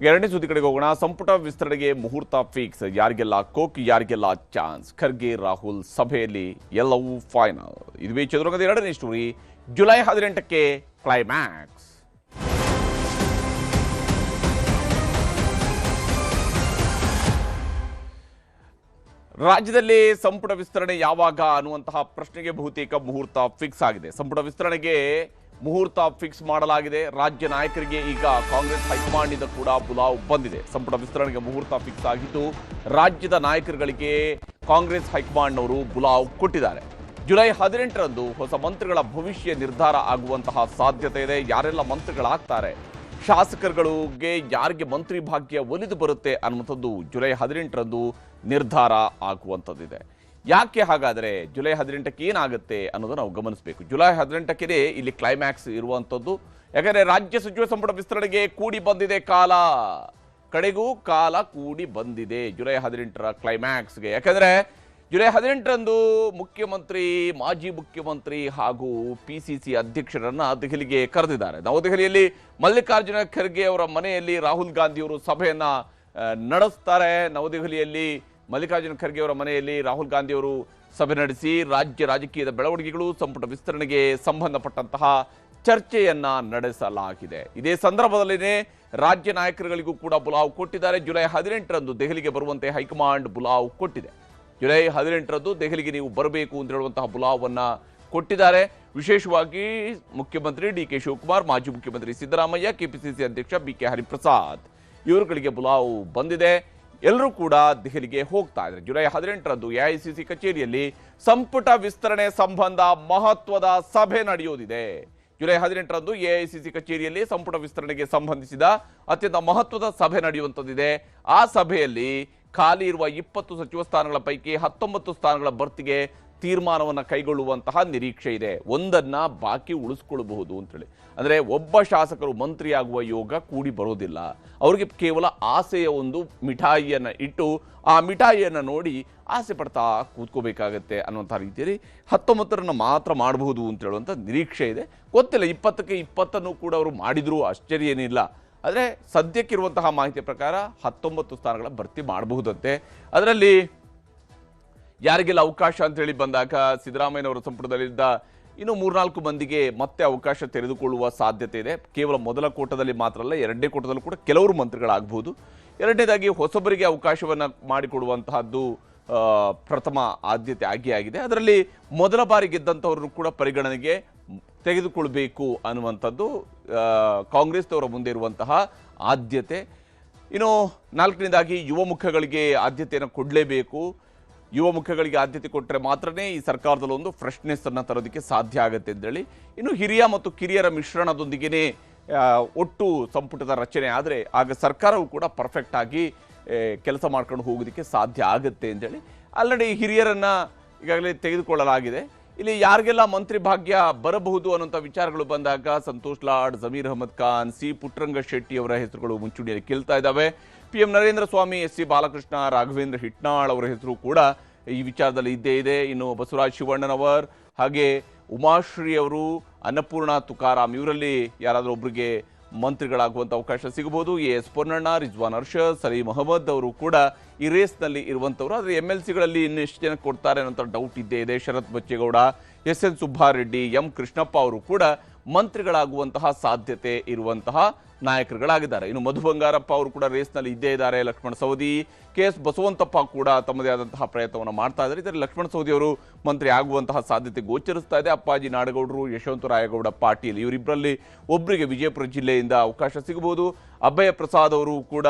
ಎರಡನೇ ಸುದ್ದಿ ಕಡೆಗೆ ಹೋಗೋಣ. ಸಂಪುಟ ವಿಸ್ತರಣೆಗೆ ಮುಹೂರ್ತ ಫಿಕ್ಸ್. ಯಾರಿಗೆಲ್ಲ ಕೋಕ್, ಯಾರಿಗೆಲ್ಲ ಚಾನ್ಸ್. ಖರ್ಗೆ ರಾಹುಲ್ ಸಭೆಯಲ್ಲಿ ಎಲ್ಲವೂ ಫೈನಲ್. ಇದುವೇ ಚದುರಂಗದ ಎರಡನೇ ಸ್ಟೋರಿ. July 18ಕ್ಕೆ climax. ರಾಜ್ಯದಲ್ಲಿ ಸಂಪುಟ ವಿಸ್ತರಣೆ ಯಾವಾಗ ಅನ್ನುವಂತಹ ಪ್ರಶ್ನೆಗೆ ಬಹುತೇಕ ಮುಹೂರ್ತ ಫಿಕ್ಸ್ ಆಗಿದೆ. ಸಂಪುಟ ವಿಸ್ತರಣೆಗೆ ಮುಹೂರ್ತ ಫಿಕ್ಸ್ ಮಾಡಲಾಗಿದೆ. ರಾಜ್ಯ ನಾಯಕರಿಗೆ ಈಗ ಕಾಂಗ್ರೆಸ್ ಹೈಕಮಾಂಡ್ನಿಂದ ಕೂಡ ಬುಲಾವ್ ಬಂದಿದೆ. ಸಂಪುಟ ವಿಸ್ತರಣೆಗೆ ಮುಹೂರ್ತ ಫಿಕ್ಸ್ ಆಗಿದ್ದು ರಾಜ್ಯದ ನಾಯಕರುಗಳಿಗೆ ಕಾಂಗ್ರೆಸ್ ಹೈಕಮಾಂಡ್ನವರು ಬುಲಾವ್ ಕೊಟ್ಟಿದ್ದಾರೆ. ಜುಲೈ 18ರಂದು ಹೊಸ ಮಂತ್ರಿಗಳ ಭವಿಷ್ಯ ನಿರ್ಧಾರ ಆಗುವಂತಹ ಸಾಧ್ಯತೆ ಇದೆ. ಯಾರೆಲ್ಲ ಮಂತ್ರಿಗಳಾಗ್ತಾರೆ, ಶಾಸಕರುಗಳಿಗೆ ಯಾರಿಗೆ ಮಂತ್ರಿ ಭಾಗ್ಯ ಒಲಿದು ಬರುತ್ತೆ ಅನ್ನುವಂಥದ್ದು ಜುಲೈ 18ರಂದು ನಿರ್ಧಾರ ಆಗುವಂಥದ್ದಿದೆ. ಯಾಕೆ ಹಾಗಾದರೆ ಜುಲೈ 18ಕ್ಕೆ ಏನಾಗುತ್ತೆ ಅನ್ನೋದು ನಾವು ಗಮನಿಸಬೇಕು. ಜುಲೈ 18ಕ್ಕೆ ಇಲ್ಲಿ ಕ್ಲೈಮ್ಯಾಕ್ಸ್ ಇರುವಂಥದ್ದು. ಯಾಕಂದರೆ ರಾಜ್ಯ ಸಚಿವ ಸಂಪುಟ ವಿಸ್ತರಣೆಗೆ ಕೂಡಿ ಬಂದಿದೆ ಕಾಲ, ಕಡೆಗೂ ಕಾಲ ಕೂಡಿ ಬಂದಿದೆ ಜುಲೈ 18ರ ಕ್ಲೈಮ್ಯಾಕ್ಸ್ಗೆ. ಯಾಕಂದರೆ ಜುಲೈ 18ರಂದು ಮುಖ್ಯಮಂತ್ರಿ, ಮಾಜಿ ಮುಖ್ಯಮಂತ್ರಿ ಹಾಗೂ PCC ಅಧ್ಯಕ್ಷರನ್ನ ದೆಹಲಿಗೆ ಕರೆದಿದ್ದಾರೆ. ನವದೆಹಲಿಯಲ್ಲಿ ಮಲ್ಲಿಕಾರ್ಜುನ ಖರ್ಗೆ ಅವರ ಮನೆಯಲ್ಲಿ ರಾಹುಲ್ ಗಾಂಧಿಯವರು ಸಭೆಯನ್ನ ನಡೆಸ್ತಾರೆ. ನವದೆಹಲಿಯಲ್ಲಿ ಮಲ್ಲಿಕಾರ್ಜುನ ಖರ್ಗೆ ಅವರ ಮನೆಯಲ್ಲಿ ರಾಹುಲ್ ಗಾಂಧಿಯವರು ಸಭೆ ನಡೆಸಿ ರಾಜ್ಯ ರಾಜಕೀಯದ ಬೆಳವಣಿಗೆಗಳು, ಸಂಪುಟ ವಿಸ್ತರಣೆಗೆ ಸಂಬಂಧಪಟ್ಟಂತಹ ಚರ್ಚೆಯನ್ನ ನಡೆಸಲಾಗಿದೆ. ಇದೇ ಸಂದರ್ಭದಲ್ಲಿನೇ ರಾಜ್ಯ ನಾಯಕರುಗಳಿಗೂ ಕೂಡ ಬುಲಾವ್ ಕೊಟ್ಟಿದ್ದಾರೆ. ಜುಲೈ 18ರಂದು ದೆಹಲಿಗೆ ಬರುವಂತೆ ಹೈಕಮಾಂಡ್ ಬುಲಾವ್ ಕೊಟ್ಟಿದೆ. ಜುಲೈ 18ರಂದು ದೆಹಲಿಗೆ ನೀವು ಬರಬೇಕು ಅಂತ ಹೇಳುವಂತಹ ಬುಲಾವನ್ನ ಕೊಟ್ಟಿದ್ದಾರೆ. ವಿಶೇಷವಾಗಿ ಮುಖ್ಯಮಂತ್ರಿ DK ಶಿವಕುಮಾರ್, ಮಾಜಿ ಮುಖ್ಯಮಂತ್ರಿ ಸಿದ್ದರಾಮಯ್ಯ, KPCC ಅಧ್ಯಕ್ಷ BK ಹರಿಪ್ರಸಾದ್ ಇವರುಗಳಿಗೆ ಬುಲಾವ್ ಬಂದಿದೆ. ಎಲ್ಲರೂ ಕೂಡ ದೆಹಲಿಗೆ ಹೋಗ್ತಾ ಇದ್ದಾರೆ. ಜುಲೈ 18ರಂದು AICC ಕಚೇರಿಯಲ್ಲಿ ಸಂಪುಟ ವಿಸ್ತರಣೆ ಸಂಬಂಧ ಮಹತ್ವದ ಸಭೆ ನಡೆಯುವುದಿದೆ. ಜುಲೈ 18ರಂದು AICC ಕಚೇರಿಯಲ್ಲಿ ಸಂಪುಟ ವಿಸ್ತರಣೆಗೆ ಸಂಬಂಧಿಸಿದ ಅತ್ಯಂತ ಮಹತ್ವದ ಸಭೆ ನಡೆಯುವಂಥದ್ದಿದೆ. ಆ ಸಭೆಯಲ್ಲಿ ಖಾಲಿ ಇರುವ 20 ಸಚಿವ ಸ್ಥಾನಗಳ ಪೈಕಿ 19 ಸ್ಥಾನಗಳ ಭರ್ತಿಗೆ ತೀರ್ಮಾನವನ್ನು ಕೈಗೊಳ್ಳುವಂತಹ ನಿರೀಕ್ಷೆ ಇದೆ. ಒಂದನ್ನ ಬಾಕಿ ಉಳಿಸ್ಕೊಳ್ಬಹುದು ಅಂತೇಳಿ. ಅಂದರೆ ಒಬ್ಬ ಶಾಸಕರು ಮಂತ್ರಿಯಾಗುವ ಯೋಗ ಕೂಡಿ ಬರೋದಿಲ್ಲ. ಅವರಿಗೆ ಕೇವಲ ಆಸೆಯ ಒಂದು ಮಿಠಾಯಿಯನ್ನು ಇಟ್ಟು ಆ ಮಿಠಾಯಿಯನ್ನು ನೋಡಿ ಆಸೆ ಪಡ್ತಾ ಕೂತ್ಕೋಬೇಕಾಗತ್ತೆ ಅನ್ನುವಂಥ ರೀತಿಯಲ್ಲಿ 19ರನ್ನು ಮಾತ್ರ ಮಾಡಬಹುದು ಅಂತ ಹೇಳುವಂಥ ನಿರೀಕ್ಷೆ ಇದೆ. ಗೊತ್ತಿಲ್ಲ, 20ಕ್ಕೆ 20 ಕೂಡ ಅವರು ಮಾಡಿದರೂ ಆಶ್ಚರ್ಯ ಏನಿಲ್ಲ. ಆದರೆ ಸದ್ಯಕ್ಕಿರುವಂತಹ ಮಾಹಿತಿಯ ಪ್ರಕಾರ 19 ಸ್ಥಾನಗಳ ಭರ್ತಿ ಮಾಡಬಹುದಂತೆ. ಅದರಲ್ಲಿ ಯಾರಿಗೆಲ್ಲ ಅವಕಾಶ ಅಂತ ಹೇಳಿ ಬಂದಾಗ ಸಿದ್ದರಾಮಯ್ಯನವರ ಸಂಪುಟದಲ್ಲಿದ್ದ ಇನ್ನು 3-4 ಮಂದಿಗೆ ಮತ್ತೆ ಅವಕಾಶ ತೆರೆದುಕೊಳ್ಳುವ ಸಾಧ್ಯತೆ ಇದೆ. ಕೇವಲ ಮೊದಲ ಕೋಟದಲ್ಲಿ ಮಾತ್ರ ಅಲ್ಲ, ಎರಡನೇ ಕೋಟದಲ್ಲೂ ಕೂಡ ಕೆಲವರು ಮಂತ್ರಿಗಳಾಗಬಹುದು. ಎರಡನೇದಾಗಿ ಹೊಸಬರಿಗೆ ಅವಕಾಶವನ್ನು ಮಾಡಿಕೊಡುವಂತಹದ್ದು ಪ್ರಥಮ ಆದ್ಯತೆ ಆಗಿದೆ. ಅದರಲ್ಲಿ ಮೊದಲ ಬಾರಿ ಗೆದ್ದಂಥವ್ರನ್ನು ಕೂಡ ಪರಿಗಣನೆಗೆ ತೆಗೆದುಕೊಳ್ಬೇಕು ಅನ್ನುವಂಥದ್ದು ಕಾಂಗ್ರೆಸ್ನವರ ಮುಂದೆ ಇರುವಂತಹ ಆದ್ಯತೆ. ಇನ್ನು 4ನೇದಾಗಿ ಯುವ ಮುಖಗಳಿಗೆ ಆದ್ಯತೆಯನ್ನು ಕೊಡಲೇಬೇಕು. ಯುವ ಮುಖಗಳಿಗೆ ಆದ್ಯತೆ ಕೊಟ್ಟರೆ ಮಾತ್ರನೇ ಈ ಸರ್ಕಾರದಲ್ಲಿ ಒಂದು ಫ್ರೆಶ್ನೆಸ್ ಅನ್ನು ತರೋದಕ್ಕೆ ಸಾಧ್ಯ ಆಗುತ್ತೆ ಅಂತೇಳಿ. ಇನ್ನು ಹಿರಿಯ ಮತ್ತು ಕಿರಿಯರ ಮಿಶ್ರಣದೊಂದಿಗೆ ಒಟ್ಟು ಸಂಪುಟದ ರಚನೆ ಆದರೆ ಆಗ ಸರ್ಕಾರವು ಕೂಡ ಪರ್ಫೆಕ್ಟ್ ಆಗಿ ಕೆಲಸ ಮಾಡ್ಕೊಂಡು ಹೋಗೋದಕ್ಕೆ ಸಾಧ್ಯ ಆಗುತ್ತೆ ಅಂತೇಳಿ ಆಲ್ರೆಡಿ ಹಿರಿಯರನ್ನ ಈಗಾಗಲೇ ತೆಗೆದುಕೊಳ್ಳಲಾಗಿದೆ. ಇಲ್ಲಿ ಯಾರಿಗೆಲ್ಲ ಮಂತ್ರಿ ಭಾಗ್ಯ ಬರಬಹುದು ಅನ್ನುವಂಥ ವಿಚಾರಗಳು ಬಂದಾಗ ಸಂತೋಷ್ ಲಾಡ್, ಜಮೀರ್ ಅಹಮದ್ ಖಾನ್, C ಪುಟ್ಟರಂಗ ಶೆಟ್ಟಿ ಅವರ ಹೆಸರುಗಳು ಮುಂಚೂಣಿಯಲ್ಲಿ ಕೇಳ್ತಾ ಇದ್ದಾವೆ. PM ನರೇಂದ್ರ ಸ್ವಾಮಿ, SC ಬಾಲಕೃಷ್ಣ, ರಾಘವೇಂದ್ರ ಹಿಟ್ನಾಳ್ ಅವರ ಹೆಸರು ಕೂಡ ಈ ವಿಚಾರದಲ್ಲಿ ಇದ್ದೇ ಇದೆ. ಇನ್ನು ಬಸವರಾಜ್ ಶಿವಣ್ಣನವರ್, ಹಾಗೆ ಉಮಾಶ್ರೀ ಅವರು, ಅನ್ನಪೂರ್ಣ ತುಕಾರಾಮ್ ಇವರಲ್ಲಿ ಯಾರಾದರೂ ಒಬ್ಬರಿಗೆ ಮಂತ್ರಿಗಳಾಗುವಂಥ ಅವಕಾಶ ಸಿಗಬಹುದು. AS ಪೊನ್ನಣ್ಣ, ರಿಜ್ವಾನ್ ಅರ್ಷದ್, ಸಲೀಂ ಅಹಮದ್ ಅವರು ಕೂಡ ಈ ರೇಸ್ನಲ್ಲಿ ಇರುವಂಥವ್ರು. ಆದರೆ MLCಗಳಲ್ಲಿ ಇನ್ನೆಷ್ಟು ಜನ ಕೊಡ್ತಾರೆ ಅನ್ನೋಂಥ ಡೌಟ್ ಇದ್ದೇ ಇದೆ. ಶರತ್ ಬಚ್ಚೇಗೌಡ, SN ಸುಬ್ಬಾರೆಡ್ಡಿ, M ಕೃಷ್ಣಪ್ಪ ಅವರು ಕೂಡ ಮಂತ್ರಿಗಳಾಗುವಂತಹ ಸಾಧ್ಯತೆ ಇರುವಂತಹ ನಾಯಕರುಗಳಾಗಿದ್ದಾರೆ. ಇನ್ನು ಮಧು ಬಂಗಾರಪ್ಪ ಅವರು ಕೂಡ ರೇಸ್ನಲ್ಲಿ ಇದ್ದೇ ಇದ್ದಾರೆ. ಲಕ್ಷ್ಮಣ ಸವದಿ, KS ಬಸವಂತಪ್ಪ ಕೂಡ ತಮ್ಮದೇ ಆದಂತಹ ಪ್ರಯತ್ನವನ್ನು ಮಾಡ್ತಾ ಇದ್ದಾರೆ. ಇದರಲ್ಲಿ ಲಕ್ಷ್ಮಣ ಸವದಿ ಅವರು ಮಂತ್ರಿ ಆಗುವಂತಹ ಸಾಧ್ಯತೆ ಗೋಚರಿಸ್ತಾ ಇದೆ. ಅಪ್ಪಾಜಿ ನಾಡಗೌಡರು, ಯಶವಂತರಾಯಗೌಡ ಪಾಟೀಲ್ ಇವರಿಬ್ಬರಲ್ಲಿ ಒಬ್ಬರಿಗೆ ವಿಜಯಪುರ ಜಿಲ್ಲೆಯಿಂದ ಅವಕಾಶ ಸಿಗಬಹುದು. ಅಭಯ ಪ್ರಸಾದ್ ಅವರು ಕೂಡ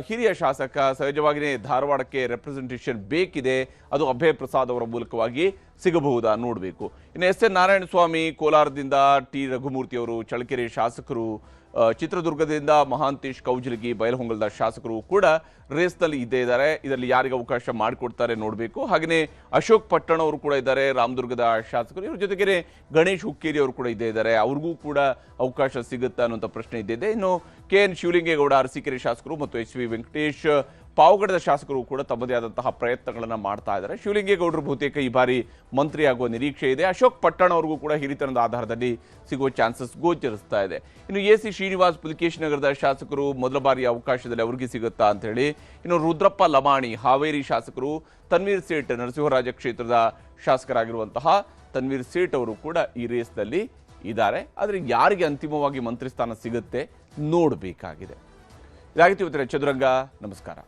ಹಿರಿಯ ಶಾಸಕ, ಸಹಜವಾಗಿಯೇ ಧಾರವಾಡಕ್ಕೆ ರೆಪ್ರೆಸೆಂಟೇಷನ್ ಬೇಕಿದೆ, ಅದು ಅಭಯ ಪ್ರಸಾದ್ ಅವರ ಮೂಲಕವಾಗಿ ಸಿಗಬಹುದಾ ನೋಡಬೇಕು. ಇನ್ನು SN ನಾರಾಯಣಸ್ವಾಮಿ ಕೋಲಾರದಿಂದ, T ರಘುಮೂರ್ತಿ ಅವರು ಚಳ್ಳಕೆರೆ ಶಾಸಕರು, ಚಿತ್ರದುರ್ಗದಿಂದ ಮಹಾಂತೇಶ್ ಕೌಜಲಗಿ, ಬೈಲಹೊಂಗಲದ ಶಾಸಕರು ಕೂಡ ರೇಸ್ನಲ್ಲಿ ಇದ್ದೇ ಇದ್ದಾರೆ. ಇದರಲ್ಲಿ ಯಾರಿಗೆ ಅವಕಾಶ ಮಾಡಿಕೊಡ್ತಾರೆ ನೋಡಬೇಕು. ಹಾಗೆಯೇ ಅಶೋಕ್ ಪಟ್ಟಣ ಅವರು ಕೂಡ ಇದ್ದಾರೆ, ರಾಮದುರ್ಗದ ಶಾಸಕರು. ಇವ್ರ ಜೊತೆಗೆ ಗಣೇಶ್ ಹುಕ್ಕೇರಿ ಅವರು ಕೂಡ ಇದ್ದೇ ಇದ್ದಾರೆ. ಅವ್ರಿಗೂ ಕೂಡ ಅವಕಾಶ ಸಿಗುತ್ತಾ ಅನ್ನುವಂಥ ಪ್ರಶ್ನೆ ಇದ್ದಿದೆ. ಇನ್ನು KN ಶಿವಲಿಂಗೇಗೌಡ, ಅರಸೀಕೆರೆ ಶಾಸಕರು ಮತ್ತು HV ವೆಂಕಟೇಶ್ ಪಾವಗಡದ ಶಾಸಕರು ಕೂಡ ತಮ್ಮದೇ ಆದಂತಹ ಪ್ರಯತ್ನಗಳನ್ನು ಮಾಡ್ತಾ ಇದ್ದಾರೆ. ಶಿವಲಿಂಗೇಗೌಡರು ಬಹುತೇಕ ಈ ಬಾರಿ ಮಂತ್ರಿಯಾಗುವ ನಿರೀಕ್ಷೆ ಇದೆ. ಅಶೋಕ್ ಪಟ್ಟಣ ಅವ್ರಿಗೂ ಕೂಡ ಹಿರಿತನದ ಆಧಾರದಲ್ಲಿ ಸಿಗುವ ಚಾನ್ಸಸ್ ಗೋಚರಿಸ್ತಾ ಇದೆ. ಇನ್ನು ಎ ಸಿ ಶ್ರೀನಿವಾಸ್ ಪುಲಿಕೇಶಿ ನಗರದ ಶಾಸಕರು ಮೊದಲ ಬಾರಿ ಅವಕಾಶದಲ್ಲಿ ಅವ್ರಿಗೆ ಸಿಗುತ್ತಾ ಅಂತ ಹೇಳಿ. ಇನ್ನು ರುದ್ರಪ್ಪ ಲಮಾಣಿ ಹಾವೇರಿ ಶಾಸಕರು, ತನ್ವೀರ್ ಸೇಠ್ ನರಸಿಂಹರಾಜ ಕ್ಷೇತ್ರದ ಶಾಸಕರಾಗಿರುವಂತಹ ತನ್ವೀರ್ ಸೇಠ್ ಅವರು ಕೂಡ ಈ ರೇಸ್ನಲ್ಲಿ ಇದ್ದಾರೆ. ಆದರೆ ಯಾರಿಗೆ ಅಂತಿಮವಾಗಿ ಮಂತ್ರಿ ಸ್ಥಾನ ಸಿಗುತ್ತೆ ನೋಡಬೇಕಾಗಿದೆ. ಇದಾಗಿತ್ತು ಇವತ್ತಿನ ಚದುರಂಗ. ನಮಸ್ಕಾರ.